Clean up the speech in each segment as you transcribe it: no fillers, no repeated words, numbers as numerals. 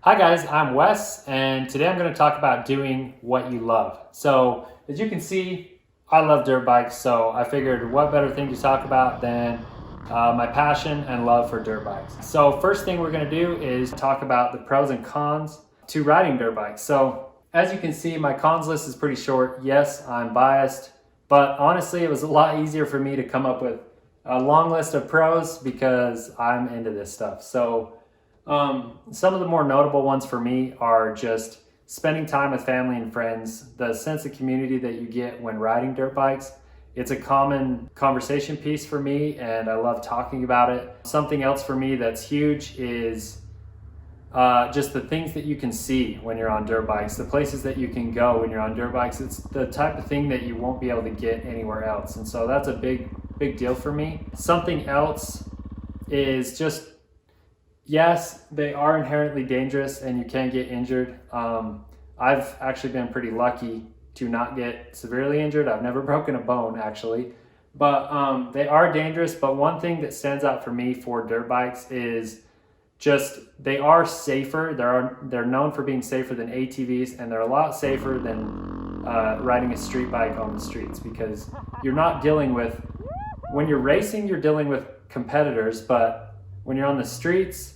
Hi guys, I'm Wes, and today I'm going to talk about doing what you love. So, as you can see, I love dirt bikes, so I figured what better thing to talk about than my passion and love for dirt bikes. So, first thing we're going to do is talk about the pros and cons to riding dirt bikes. So, as you can see, my cons list is pretty short. Yes, I'm biased, but honestly, it was a lot easier for me to come up with a long list of pros because I'm into this stuff. So, some of the more notable ones for me are just spending time with family and friends, the sense of community that you get when riding dirt bikes. It's a common conversation piece for me, and I love talking about it. Something else for me that's huge is just the things that you can see when you're on dirt bikes, the places that you can go when you're on dirt bikes. It's the type of thing that you won't be able to get anywhere else. And so that's a big deal for me. Something else is just, yes, they are inherently dangerous and you can get injured. I've actually been pretty lucky to not get severely injured. I've never broken a bone actually, but they are dangerous. But one thing that stands out for me for dirt bikes is just they are safer. They're known for being safer than ATVs, and they're a lot safer than riding a street bike on the streets, because you're not dealing with, when you're racing, you're dealing with competitors, but when you're on the streets,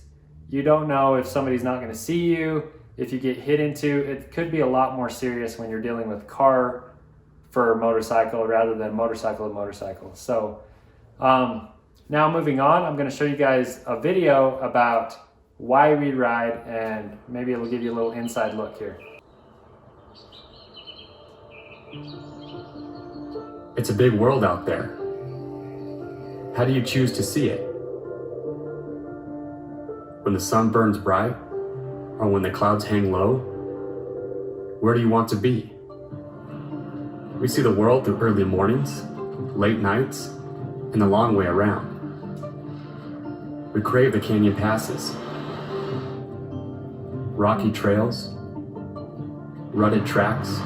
you don't know if somebody's not going to see you, if you get hit into. It could be a lot more serious when you're dealing with car for motorcycle rather than motorcycle to motorcycle. So now moving on, I'm going to show you guys a video about why we ride, and maybe it'll give you a little inside look here. It's a big world out there. How do you choose to see it? When the sun burns bright, or when the clouds hang low? Where do you want to be? We see the world through early mornings, late nights, and the long way around. We crave the canyon passes, rocky trails, rutted tracks,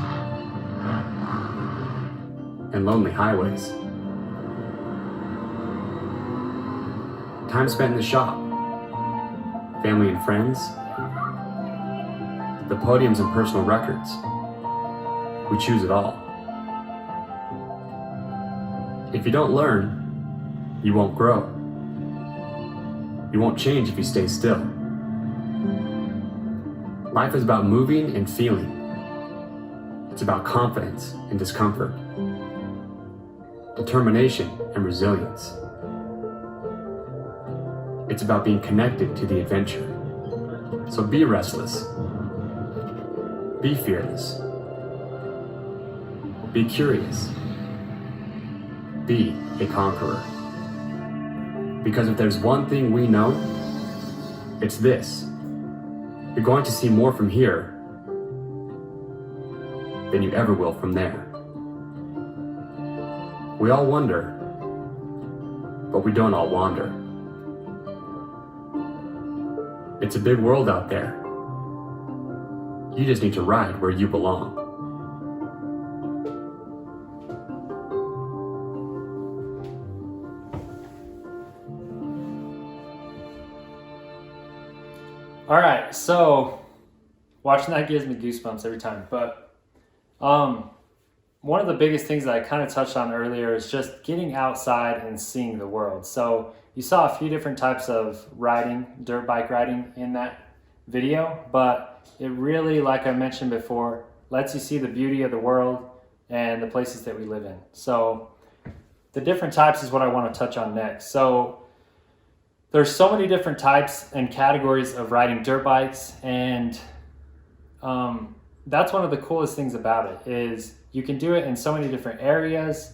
and lonely highways. Time spent in the shop, family and friends, the podiums and personal records. We choose it all. If you don't learn, you won't grow. You won't change if you stay still. Life is about moving and feeling. It's about confidence and discomfort, determination and resilience. It's about being connected to the adventure. So be restless. Be fearless. Be curious. Be a conqueror. Because if there's one thing we know, it's this: you're going to see more from here than you ever will from there. We all wonder, but we don't all wander. It's a big world out there. You just need to ride where you belong. All right, so watching that gives me goosebumps every time. But one of the biggest things that I kind of touched on earlier is just getting outside and seeing the world. So you saw a few different types of riding, dirt bike riding in that video, but it really, like I mentioned before, lets you see the beauty of the world and the places that we live in. So the different types is what I want to touch on next. So there's so many different types and categories of riding dirt bikes, and that's one of the coolest things about it, is you can do it in so many different areas,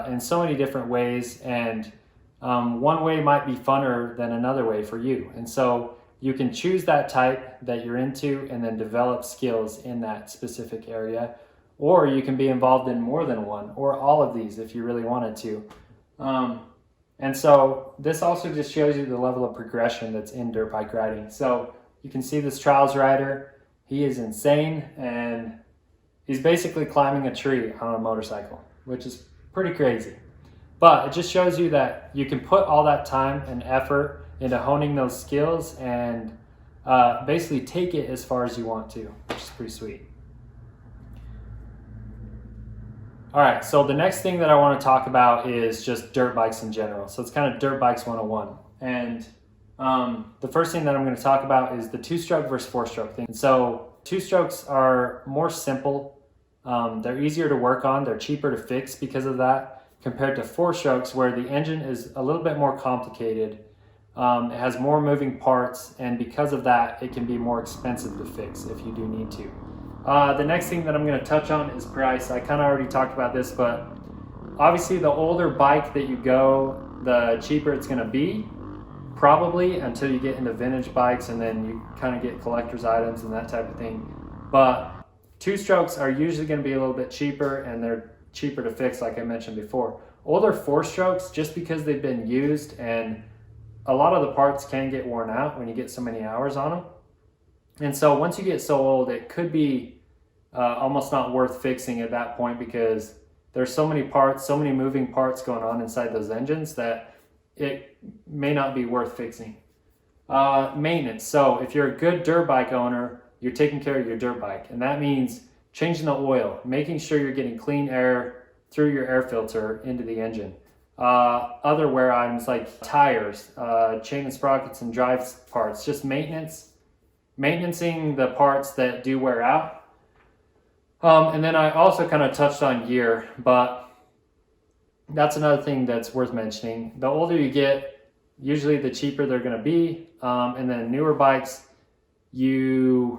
in so many different ways, and one way might be funner than another way for you. And so you can choose that type that you're into and then develop skills in that specific area, or you can be involved in more than one or all of these if you really wanted to. And so this also just shows you the level of progression that's in dirt bike riding. So you can see this trials rider, he is insane, and he's basically climbing a tree on a motorcycle, which is pretty crazy. But it just shows you that you can put all that time and effort into honing those skills and basically take it as far as you want to, which is pretty sweet. All right, so the next thing that I want to talk about is just dirt bikes in general. So it's kind of dirt bikes 101. And the first thing that I'm going to talk about is the two-stroke versus four-stroke thing. So two-strokes are more simple. They're easier to work on. They're cheaper to fix because of that, compared to four-strokes where the engine is a little bit more complicated. It has more moving parts, and because of that, it can be more expensive to fix if you do need to. The next thing that I'm going to touch on is price. I kind of already talked about this, but obviously the older bike that you go, the cheaper it's going to be, probably, until you get into vintage bikes, and then you kind of get collector's items and that type of thing. But two-strokes are usually going to be a little bit cheaper, and they're cheaper to fix, like I mentioned before. Older four-strokes, just because they've been used, and a lot of the parts can get worn out when you get so many hours on them. And so once you get so old, it could be almost not worth fixing at that point, because there's so many parts, so many moving parts going on inside those engines that it may not be worth fixing. Maintenance. So if you're a good dirt bike owner, you're taking care of your dirt bike. And that means changing the oil, making sure you're getting clean air through your air filter into the engine. Other wear items like tires, chain and sprockets and drive parts, just maintaining the parts that do wear out. And then I also kind of touched on gear, but that's another thing that's worth mentioning. The older you get, usually the cheaper they're going to be. And then newer bikes, they're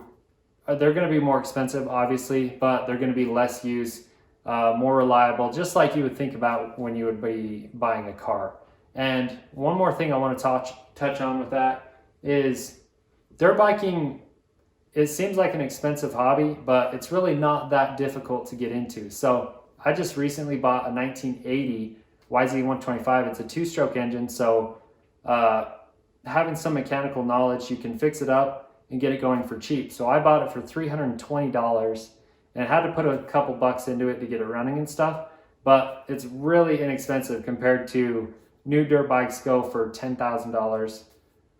going to be more expensive, obviously, but they're going to be less used, more reliable, just like you would think about when you would be buying a car. And one more thing I want to touch on with that is dirt biking. It seems like an expensive hobby, but it's really not that difficult to get into. So I just recently bought a 1980 YZ125. It's a two-stroke engine, so having some mechanical knowledge, you can fix it up and get it going for cheap. So I bought it for $320, and I had to put a couple bucks into it to get it running and stuff, but it's really inexpensive compared to new dirt bikes go for $10,000.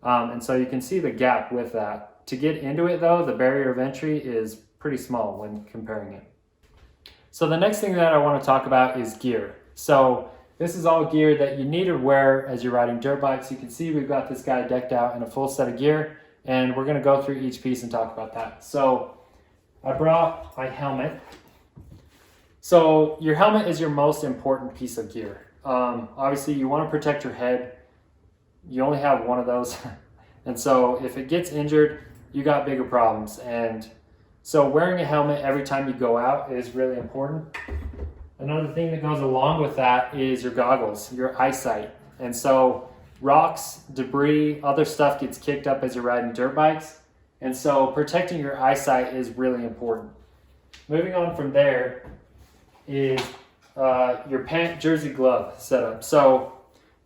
And so you can see the gap with that. To get into it though, the barrier of entry is pretty small when comparing it. So the next thing that I want to talk about is gear. So this is all gear that you need to wear as you're riding dirt bikes. You can see we've got this guy decked out in a full set of gear, and we're going to go through each piece and talk about that. So I brought my helmet. So your helmet is your most important piece of gear. Obviously you want to protect your head. You only have one of those. And so if it gets injured, you got bigger problems. And so wearing a helmet every time you go out is really important. Another thing that goes along with that is your goggles, your eyesight. And so rocks, debris, other stuff gets kicked up as you're riding dirt bikes. And so protecting your eyesight is really important. Moving on from there is your pant jersey glove setup. So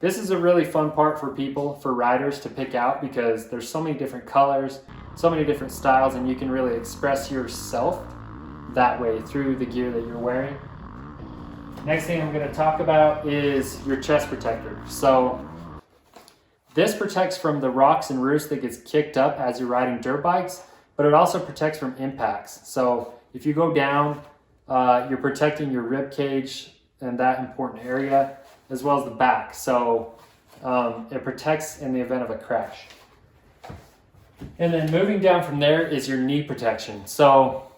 this is a really fun part for people, for riders to pick out, because there's so many different colors, so many different styles, and you can really express yourself that way through the gear that you're wearing. Next thing I'm going to talk about is your chest protector. So this protects from the rocks and roost that gets kicked up as you're riding dirt bikes, but it also protects from impacts. So if you go down, you're protecting your rib cage and that important area, as well as the back. So it protects in the event of a crash. And then moving down from there is your knee protection. So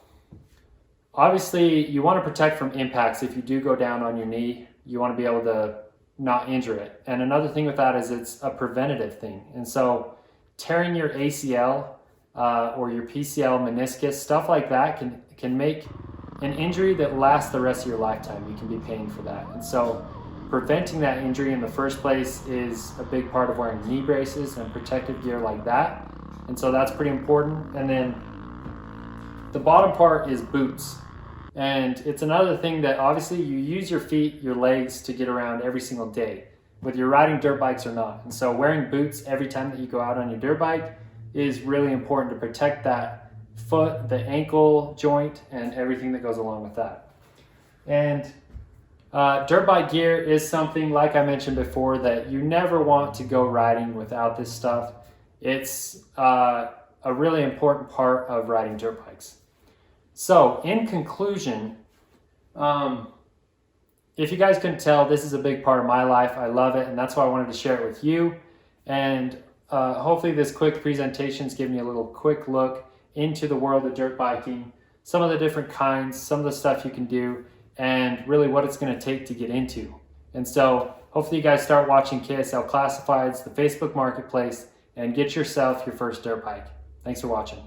obviously you want to protect from impacts. If you do go down on your knee, you want to be able to not injure it. And another thing with that is it's a preventative thing. And so tearing your ACL or your PCL, meniscus, stuff like that can make an injury that lasts the rest of your lifetime. You can be paying for that. And so preventing that injury in the first place is a big part of wearing knee braces and protective gear like that. And so that's pretty important. And then the bottom part is boots. And it's another thing that obviously you use your feet, your legs to get around every single day, whether you're riding dirt bikes or not. And so wearing boots every time that you go out on your dirt bike is really important to protect that foot, the ankle joint, and everything that goes along with that. And dirt bike gear is something, like I mentioned before, that you never want to go riding without this stuff. It's a a really important part of riding dirt bikes. So in conclusion, if you guys couldn't tell, this is a big part of my life. I love it, and that's why I wanted to share it with you. And hopefully this quick presentation is giving you a little quick look into the world of dirt biking, some of the different kinds, some of the stuff you can do, and really what it's going to take to get into. And so hopefully you guys start watching KSL Classifieds, the Facebook Marketplace, and get yourself your first dirt bike. Thanks for watching.